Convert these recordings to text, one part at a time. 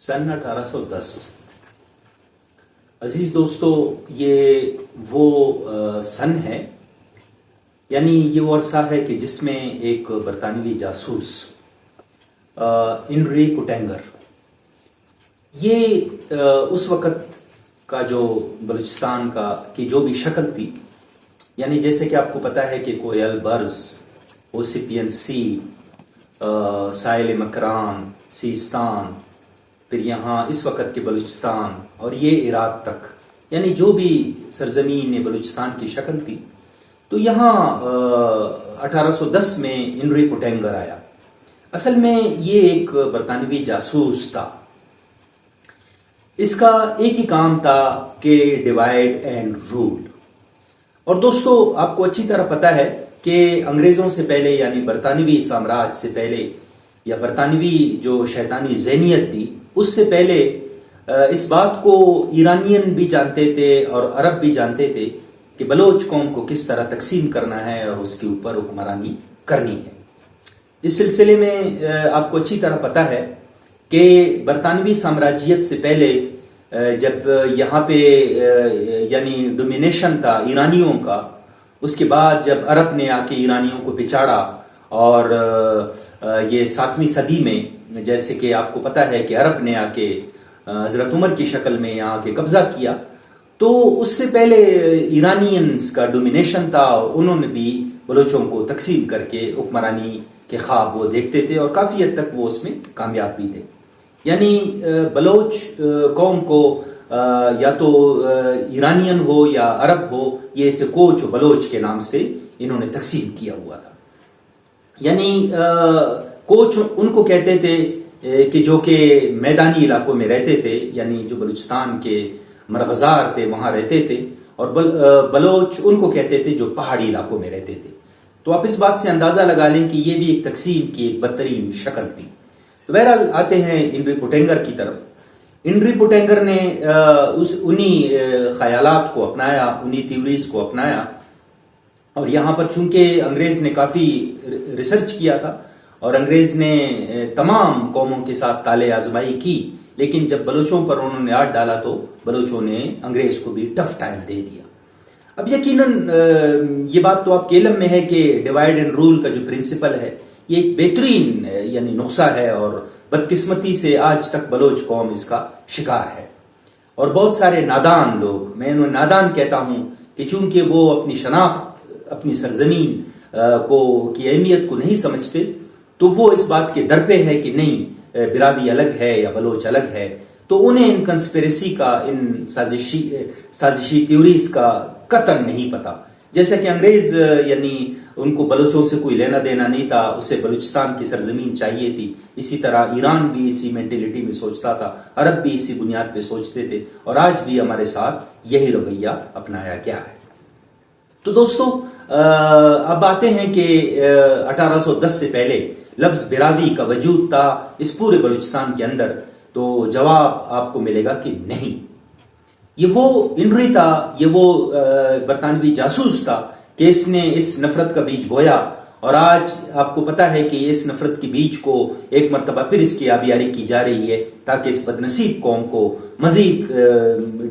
سن 1810۔ عزیز دوستو، یہ وہ سن ہے، یعنی یہ وہ عرصہ ہے کہ جس میں ایک برطانوی جاسوس ہنری پوٹینگر، یہ اس وقت کا جو بلوچستان کی جو بھی شکل تھی، یعنی جیسے کہ آپ کو پتا ہے کہ کوئل برز، اوسیپین سی، ساحل مکران، سیستان، پھر یہاں اس وقت کے بلوچستان اور یہ عراق تک، یعنی جو بھی سرزمین بلوچستان کی شکل تھی، تو یہاں 1810 میں ہنری پوٹینگر آیا۔ اصل میں یہ ایک برطانوی جاسوس تھا۔ اس کا ایک ہی کام تھا کہ ڈیوائڈ اینڈ رول۔ اور دوستو، آپ کو اچھی طرح پتا ہے کہ انگریزوں سے پہلے، یعنی برطانوی سامراج سے پہلے، یا برطانوی جو شیطانی ذہنیت تھی، اس سے پہلے اس بات کو ایرانین بھی جانتے تھے اور عرب بھی جانتے تھے کہ بلوچ قوم کو کس طرح تقسیم کرنا ہے اور اس کے اوپر حکمرانی کرنی ہے۔ اس سلسلے میں آپ کو اچھی طرح پتا ہے کہ برطانوی سامراجیت سے پہلے جب یہاں پہ یعنی ڈومینیشن تھا ایرانیوں کا، اس کے بعد جب عرب نے آ کے ایرانیوں کو پچاڑا، اور یہ 7ویں صدی میں جیسے کہ آپ کو پتا ہے کہ عرب نے آ کے حضرت عمر کی شکل میں یہاں کے قبضہ کیا، تو اس سے پہلے ایرانینز کا ڈومینیشن تھا، اور انہوں نے بھی بلوچوں کو تقسیم کر کے حکمرانی کے خواب وہ دیکھتے تھے، اور کافی حد تک وہ اس میں کامیاب بھی تھے۔ یعنی بلوچ قوم کو یا تو ایرانین ہو یا عرب ہو، یہ اسے کوچ و بلوچ کے نام سے انہوں نے تقسیم کیا ہوا تھا۔ یعنی کوچ ان کو کہتے تھے کہ جو کہ میدانی علاقوں میں رہتے تھے، یعنی جو بلوچستان کے مرغزار تھے وہاں رہتے تھے، اور بلوچ ان کو کہتے تھے جو پہاڑی علاقوں میں رہتے تھے۔ تو آپ اس بات سے اندازہ لگا لیں کہ یہ بھی ایک تقسیم کی ایک بدترین شکل تھی۔ تو بہرحال آتے ہیں ہنری پوٹینگر کی طرف۔ ہنری پوٹینگر نے انہی خیالات کو اپنایا، انہی تھیوریز کو اپنایا، اور یہاں پر چونکہ انگریز نے کافی ریسرچ کیا تھا، اور انگریز نے تمام قوموں کے ساتھ طالع آزمائی کی، لیکن جب بلوچوں پر انہوں نے ہاتھ ڈالا تو بلوچوں نے انگریز کو بھی ٹف ٹائم دے دیا۔ اب یقیناً یہ بات تو آپ کے علم میں ہے کہ ڈیوائڈ اینڈ رول کا جو پرنسپل ہے، یہ ایک بہترین یعنی نسخہ ہے، اور بدقسمتی سے آج تک بلوچ قوم اس کا شکار ہے۔ اور بہت سارے نادان لوگ، میں انہیں نادان کہتا ہوں کہ چونکہ وہ اپنی شناخت، اپنی سرزمین کی اہمیت کو نہیں سمجھتے، تو وہ اس بات کے در پہ ہے کہ نہیں، براوی الگ ہے یا بلوچ الگ ہے، تو انہیں ان کنسپیریسی کا، ان سازشی تھیوریز کا قطعاً نہیں پتا۔ جیسا کہ انگریز یعنی ان کو بلوچوں سے کوئی لینا دینا نہیں تھا، اسے بلوچستان کی سرزمین چاہیے تھی، اسی طرح ایران بھی اسی مینٹلٹی میں سوچتا تھا، عرب بھی اسی بنیاد پہ سوچتے تھے، اور آج بھی ہمارے ساتھ یہی رویہ اپنایا گیا ہے۔ تو دوستو، اب آتے ہیں کہ 1810 سے پہلے لفظ براوی کا وجود تھا اس پورے بلوچستان کے اندر، تو جواب آپ کو ملے گا کہ نہیں۔ یہ وہ ہنری تھا، یہ وہ برطانوی جاسوس تھا کہ اس نے اس نفرت کا بیج بویا، اور آج آپ کو پتا ہے کہ اس نفرت کے بیج کو ایک مرتبہ پھر اس کی آبیاری کی جا رہی ہے، تاکہ اس بدنصیب قوم کو مزید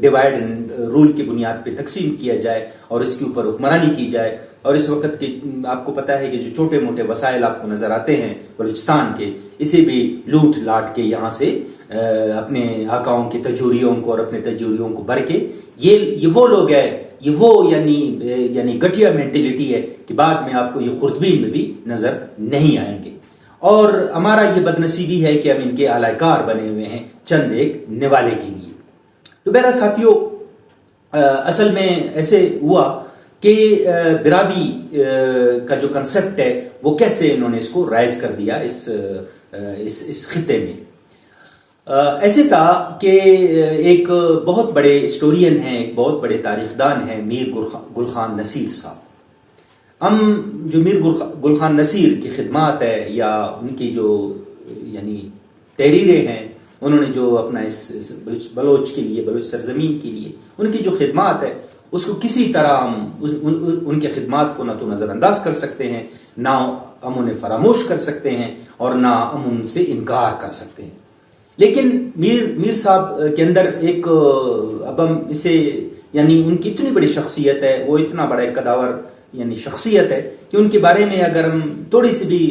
ڈیوائڈ اینڈ رول کی بنیاد پہ تقسیم کیا جائے اور اس کے اوپر حکمرانی کی جائے۔ اور اس وقت کے آپ کو پتا ہے کہ جو چھوٹے موٹے وسائل آپ کو نظر آتے ہیں بلوچستان کے، اسے بھی لوٹ لاٹ کے یہاں سے اپنے آقاؤں کے تجوریوں کو اور اپنے تجوریوں کو بھر کے، یہ وہ لوگ ہیں، یہ وہ یعنی گٹیا مینٹلٹی ہے کہ بعد میں آپ کو یہ خوردبین میں بھی نظر نہیں آئیں گے۔ اور ہمارا یہ بدنصیبی ہے کہ ہم ان کے اعلی کار بنے ہوئے ہیں چند ایک نوالے کے لیے۔ تو بہرحال ساتھیوں، اصل میں ایسے ہوا کہ براوی کا جو کنسپٹ ہے وہ کیسے انہوں نے اس کو رائج کر دیا اس خطے میں۔ ایسے تھا کہ ایک بہت بڑے ہسٹورین ہیں، ایک بہت بڑے تاریخ دان ہیں، میر گل خان نصیر صاحب۔ ہم جو میر گل خان نصیر کی خدمات ہے یا ان کی جو یعنی تحریریں ہیں، انہوں نے جو اپنا اس بلوچ کے لیے، بلوچ سرزمین کے لیے ان کی جو خدمات ہے، اس کو کسی طرح ہم ان کے خدمات کو نہ تو نظر انداز کر سکتے ہیں، نہ ہم انہیں فراموش کر سکتے ہیں، اور نہ ہم ان سے انکار کر سکتے ہیں۔ لیکن میر صاحب کے اندر ایک اب ہم اسے یعنی ان کی اتنی بڑی شخصیت ہے، وہ اتنا بڑا ایک قداور یعنی شخصیت ہے کہ ان کے بارے میں اگر ہم تھوڑی سی بھی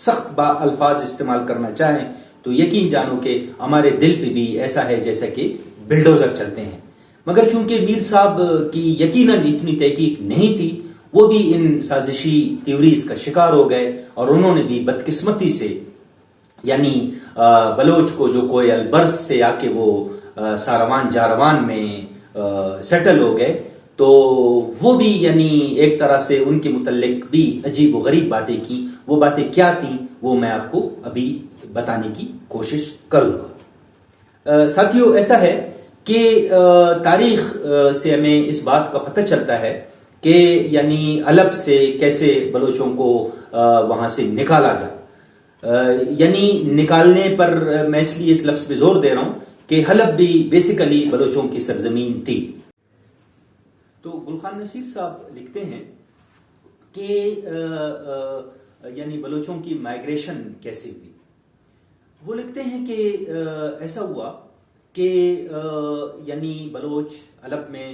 سخت الفاظ استعمال کرنا چاہیں تو یقین جانو کہ ہمارے دل پہ بھی ایسا ہے جیسا کہ بلڈوزر چلتے ہیں. مگر چونکہ میر صاحب کی یقیناً اتنی تحقیق نہیں تھی، وہ بھی ان سازشی تیوریز کا شکار ہو گئے اور انہوں نے بھی بدقسمتی سے یعنی بلوچ کو جو کوئی البرز سے آ کے وہ ساروان جاروان میں سیٹل ہو گئے، تو وہ بھی یعنی ایک طرح سے ان کے متعلق بھی عجیب و غریب باتیں کی. وہ باتیں کیا تھیں وہ میں آپ کو ابھی بتانے کی کوشش کروں گا. ساتھیو، ایسا ہے کہ تاریخ سے ہمیں اس بات کا پتہ چلتا ہے کہ یعنی حلب سے کیسے بلوچوں کو وہاں سے نکالا گیا. یعنی نکالنے پر میں اس لیے اس لفظ پہ زور دے رہا ہوں کہ حلب بھی بیسیکلی بلوچوں کی سرزمین تھی. تو گلخان نصیر صاحب لکھتے ہیں کہ یعنی بلوچوں کی مائگریشن کیسے ہوئی. وہ لکھتے ہیں کہ ایسا ہوا کہ یعنی بلوچ حلب میں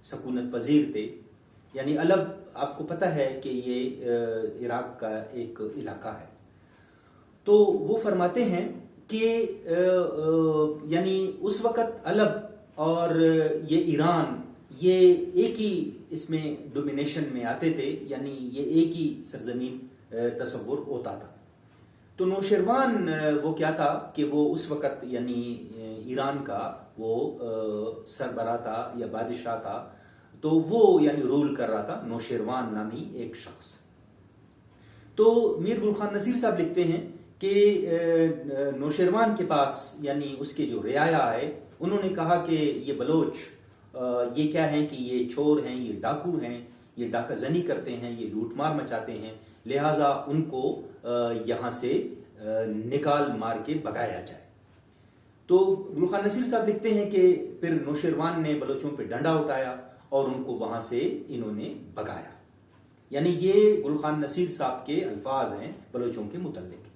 سکونت پذیر تھے. یعنی حلب آپ کو پتہ ہے کہ یہ عراق کا ایک علاقہ ہے. تو وہ فرماتے ہیں کہ یعنی اس وقت حلب اور یہ ایران یہ ایک ہی اس میں ڈومینیشن میں آتے تھے، یعنی یہ ایک ہی سرزمین تصور ہوتا تھا. تو نوشیروان وہ کیا تھا کہ وہ اس وقت یعنی ایران کا وہ سربراہ تھا یا بادشاہ تھا، تو وہ یعنی رول کر رہا تھا نوشیروان نامی ایک شخص. تو میر گلخان نصیر صاحب لکھتے ہیں کہ نوشیروان کے پاس یعنی اس کے جو رعایا ہے، انہوں نے کہا کہ یہ بلوچ یہ کیا ہیں کہ یہ چور ہیں، یہ ڈاکو ہیں، یہ ڈاکہ زنی کرتے ہیں، یہ لوٹ مار مچاتے ہیں، لہٰذا ان کو یہاں سے نکال مار کے بگایا جائے. تو گلخان نصیر صاحب لکھتے ہیں کہ پھر نوشیروان نے بلوچوں پہ ڈنڈا اٹھایا اور ان کو وہاں سے انہوں نے بگایا. یعنی یہ گلخان نصیر صاحب کے الفاظ ہیں بلوچوں کے متعلق.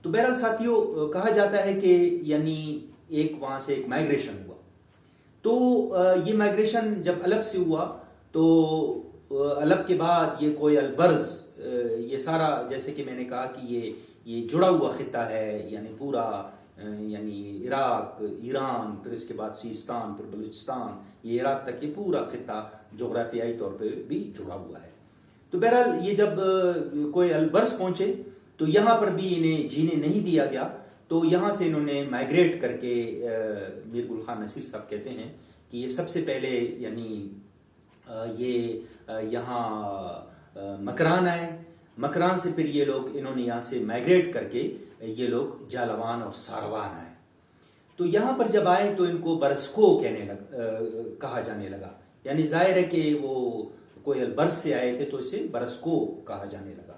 تو بہرحال ساتھیوں، کہا جاتا ہے کہ یعنی ایک وہاں سے ایک مائگریشن ہوا. تو یہ مائگریشن جب حلب سے ہوا تو حلب کے بعد یہ کوئی البرز یہ سارا، جیسے کہ میں نے کہا کہ یہ جڑا ہوا خطہ ہے، یعنی پورا یعنی عراق، ایران، پھر اس کے بعد سیستان، پھر بلوچستان، یہ عراق تک یہ پورا خطہ جغرافیائی طور پہ بھی جڑا ہوا ہے. تو بہرحال یہ جب کوئی البرز پہنچے تو یہاں پر بھی انہیں جینے نہیں دیا گیا. تو یہاں سے انہوں نے مائگریٹ کر کے میر گلخان نصیر صاحب کہتے ہیں کہ یہ سب سے پہلے یعنی یہ یہاں مکران آئے. مکران سے پھر یہ لوگ انہوں نے یہاں سے مائگریٹ کر کے یہ لوگ جالوان اور ساروان آئے. تو یہاں پر جب آئے تو ان کو برسکو کہا جانے لگا. یعنی ظاہر ہے کہ وہ کوئی البرز سے آئے تھے تو اسے برسکو کہا جانے لگا.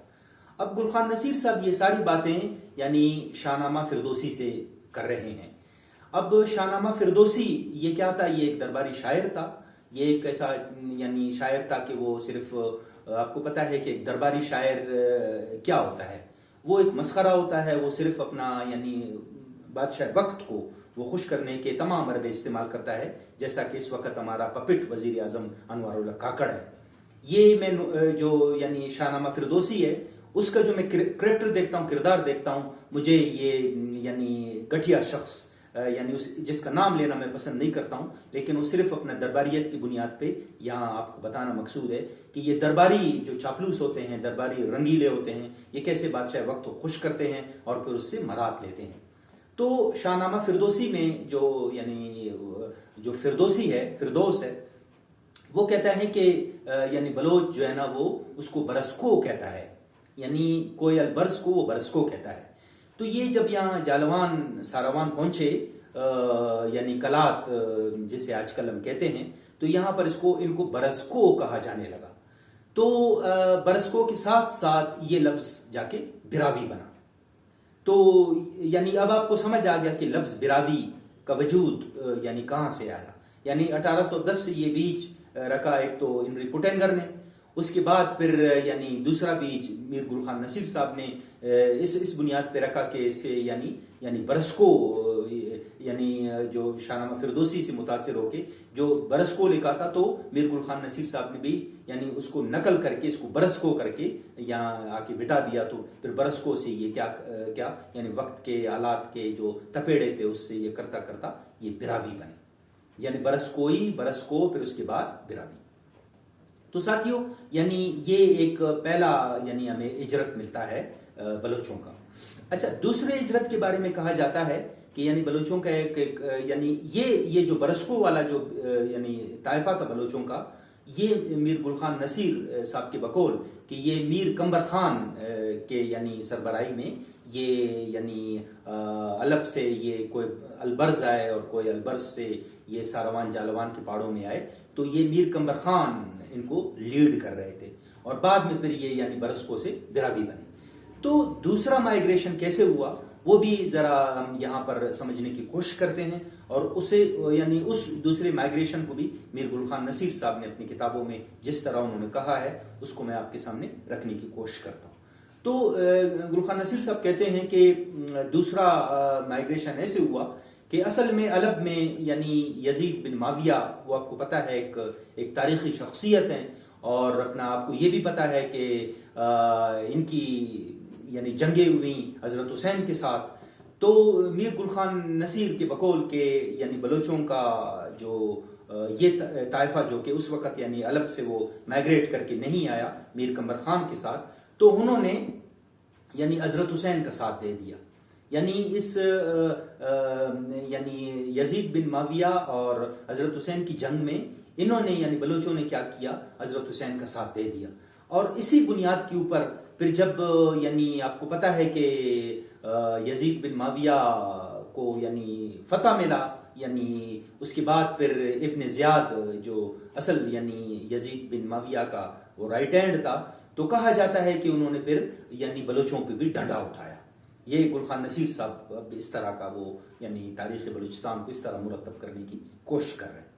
اب گلخان نصیر صاحب یہ ساری باتیں یعنی شاہ نامہ فردوسی سے کر رہے ہیں. اب شاہ نامہ فردوسی یہ کیا تھا؟ یہ ایک درباری شاعر تھا. یہ ایک ایسا یعنی شاعر تھا کہ وہ صرف، آپ کو پتہ ہے کہ ایک درباری شاعر کیا ہوتا ہے، وہ ایک مسخرہ ہوتا ہے. وہ صرف اپنا یعنی بادشاہ وقت کو وہ خوش کرنے کے تمام حربے استعمال کرتا ہے، جیسا کہ اس وقت ہمارا پپٹ وزیر اعظم انوار اللہ کاکڑ ہے. یہ میں جو یعنی شاہ نامہ فردوسی ہے اس کا جو میں کریکٹر دیکھتا ہوں، کردار دیکھتا ہوں، مجھے یہ یعنی گٹھیا شخص یعنی جس کا نام لینا میں پسند نہیں کرتا ہوں، لیکن وہ صرف اپنا درباریت کی بنیاد پہ یہاں آپ کو بتانا مقصود ہے کہ یہ درباری جو چاپلوس ہوتے ہیں، درباری رنگیلے ہوتے ہیں، یہ کیسے بادشاہ وقت کو خوش کرتے ہیں اور پھر اس سے مراد لیتے ہیں. تو شاہ نامہ فردوسی میں جو یعنی جو فردوسی ہے، فردوس ہے، وہ کہتا ہے کہ یعنی بلوچ جو ہے نا وہ اس کو برسکو کہتا ہے، یعنی کوئی البرز کو وہ برسکو کہتا ہے. تو یہ جب یہاں جالوان ساروان پہنچے یعنی کلات جسے آج کل ہم کہتے ہیں، تو یہاں پر ان کو برسکو کہا جانے لگا. تو برسکو کے ساتھ ساتھ یہ لفظ جا کے براوی بنا. تو یعنی اب آپ کو سمجھ آ گیا کہ لفظ براوی کا وجود یعنی کہاں سے آیا. یعنی 1810 سے یہ بیچ رکھا ایک تو انری پٹینگر نے، اس کے بعد پھر یعنی دوسرا بیج میر گل خان نصیر صاحب نے اس بنیاد پہ رکھا کہ اس سے یعنی برسکو یعنی جو شاہنامہ فردوسی سے متاثر ہو کے جو برسکو لکھا تھا، تو میر گل خان نصیر صاحب نے بھی یعنی اس کو نقل کر کے اس کو برسکو کر کے یہاں آ کے بٹا دیا، تو پھر برسکو سے یہ کیا یعنی وقت کے حالات کے جو تپیڑے تھے اس سے یہ کرتا کرتا یہ براوی بنے، یعنی برسکوئی، برسکو، پھر اس کے بعد براوی۔ تو ساتھیوں یعنی یہ ایک پہلا یعنی ہمیں اجرت ملتا ہے بلوچوں کا۔ اچھا، دوسرے اجرت کے بارے میں کہا جاتا ہے کہ یعنی بلوچوں کا ایک یعنی یہ جو برسکو والا جو یعنی طائفہ تھا بلوچوں کا، یہ میر گل خان نصیر صاحب کے بقول کہ یہ میر کمبر خان کے یعنی سربراہی میں یہ یعنی علب سے یہ کوئی البرز آئے اور کوئی البرز سے یہ ساروان جالوان کے پہاڑوں میں آئے، تو یہ میر کمبر خان ان کو لیڈ کر رہے تھے، اور بعد میں پھر یہ یعنی برسکو سے براوی بنے۔ تو دوسرا مائگریشن کیسے ہوا وہ بھی ذرا ہم یہاں پر سمجھنے کی کوشش کرتے ہیں، اور اسے یعنی اس دوسرے مائگریشن کو بھی میر گل خان نصیر صاحب نے اپنی کتابوں میں جس طرح انہوں نے کہا ہے اس کو میں آپ کے سامنے رکھنے کی کوشش کرتا ہوں۔ تو گل خان نصیر صاحب کہتے ہیں کہ دوسرا مائگریشن ایسے ہوا کہ اصل میں علب میں یعنی یزید بن معاویہ، وہ آپ کو پتہ ہے ایک تاریخی شخصیت ہیں، اور اپنا آپ کو یہ بھی پتہ ہے کہ ان کی یعنی جنگیں ہوئیں حضرت حسین کے ساتھ۔ تو میر گل خان نصیر کے بقول کے یعنی بلوچوں کا جو یہ طائفہ جو کہ اس وقت یعنی علب سے وہ مائگریٹ کر کے نہیں آیا میر کمبر خان کے ساتھ، تو انہوں نے یعنی حضرت حسین کا ساتھ دے دیا، یعنی اس یعنی یزید بن معاویہ اور حضرت حسین کی جنگ میں انہوں نے یعنی بلوچوں نے کیا کیا، حضرت حسین کا ساتھ دے دیا۔ اور اسی بنیاد کے اوپر پھر جب یعنی آپ کو پتہ ہے کہ یزید بن معاویہ کو یعنی فتح ملا، یعنی اس کے بعد پھر ابن زیاد جو اصل یعنی یزید بن معاویہ کا وہ رائٹ ہینڈ تھا، تو کہا جاتا ہے کہ انہوں نے پھر یعنی بلوچوں پہ بھی ڈنڈا اٹھایا۔ یہ گل خان نصیر صاحب اس طرح کا وہ یعنی تاریخ بلوچستان کو اس طرح مرتب کرنے کی کوشش کر رہے ہیں۔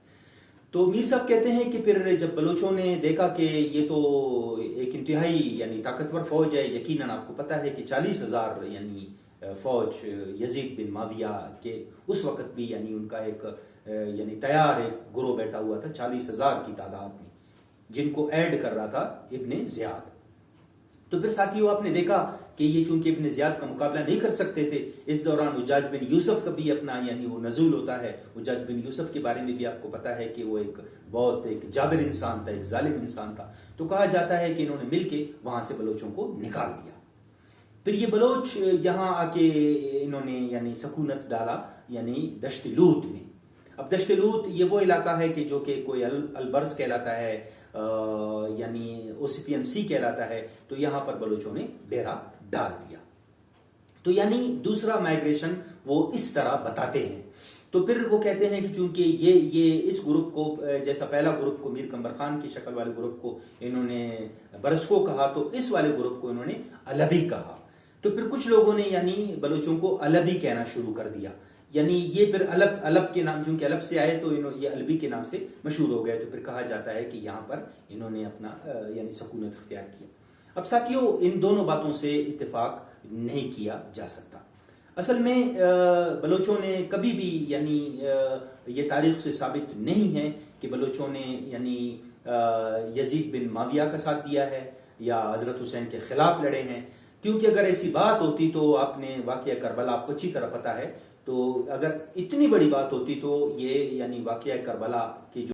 تو میر صاحب کہتے ہیں کہ پھر جب بلوچوں نے دیکھا کہ یہ تو ایک انتہائی یعنی طاقتور فوج ہے، یقیناً آپ کو پتہ ہے کہ 40,000 یعنی فوج یزید بن معاویہ کے اس وقت بھی یعنی ان کا ایک یعنی تیار ایک گروہ بیٹھا ہوا تھا 40,000 کی تعداد میں، جن کو ایڈ کر رہا تھا ابن زیاد۔ تو پھر ساتھیوں آپ نے دیکھا کہ یہ چونکہ ابن زیاد کا مقابلہ نہیں کر سکتے تھے، اس دوران حجاج بن یوسف کا بھی اپنا یعنی وہ نزول ہوتا ہے۔ حجاج بن یوسف کے بارے میں بھی آپ کو پتہ ہے کہ وہ ایک بہت ایک جابر انسان تھا، ایک ظالم انسان تھا۔ تو کہا جاتا ہے کہ انہوں نے مل کے وہاں سے بلوچوں کو نکال دیا۔ پھر یہ بلوچ یہاں آ کے انہوں نے یعنی سکونت ڈالا یعنی دشت لوت میں۔ اب دشت لوت یہ وہ علاقہ ہے کہ جو کہ کوئی البرز کہلاتا ہے، یعنی اوسپین سی کہلاتا ہے، تو یہاں پر بلوچوں نے ڈیرا ڈال دیا۔ تو یعنی دوسرا مائگریشن وہ اس طرح بتاتے ہیں۔ تو پھر وہ کہتے ہیں کہ چونکہ یہ اس گروپ کو جیسا پہلا گروپ کو میر کمبر خان کی شکل والے گروپ کو انہوں نے برسکو کہا، تو اس والے گروپ کو انہوں نے علبی کہا۔ تو پھر کچھ لوگوں نے یعنی بلوچوں کو علبی کہنا شروع کر دیا، یعنی یہ پھر علب کے نام، چونکہ علب سے آئے تو یہ علبی کے نام سے مشہور ہو گئے۔ تو پھر کہا جاتا ہے کہ یہاں پر انہوں نے اپنا یعنی سکونت اختیار کیا۔ اب ساتھیوں ان دونوں باتوں سے اتفاق نہیں کیا جا سکتا۔ اصل میں بلوچوں نے کبھی بھی یعنی یہ تاریخ سے ثابت نہیں ہے کہ بلوچوں نے یعنی یزید بن معاویہ کا ساتھ دیا ہے یا حضرت حسین کے خلاف لڑے ہیں، کیونکہ اگر ایسی بات ہوتی تو آپ نے واقعہ کربلا آپ کو اچھی طرح پتہ ہے، تو اگر اتنی بڑی بات ہوتی تو یہ یعنی واقعہ کربلا کی جو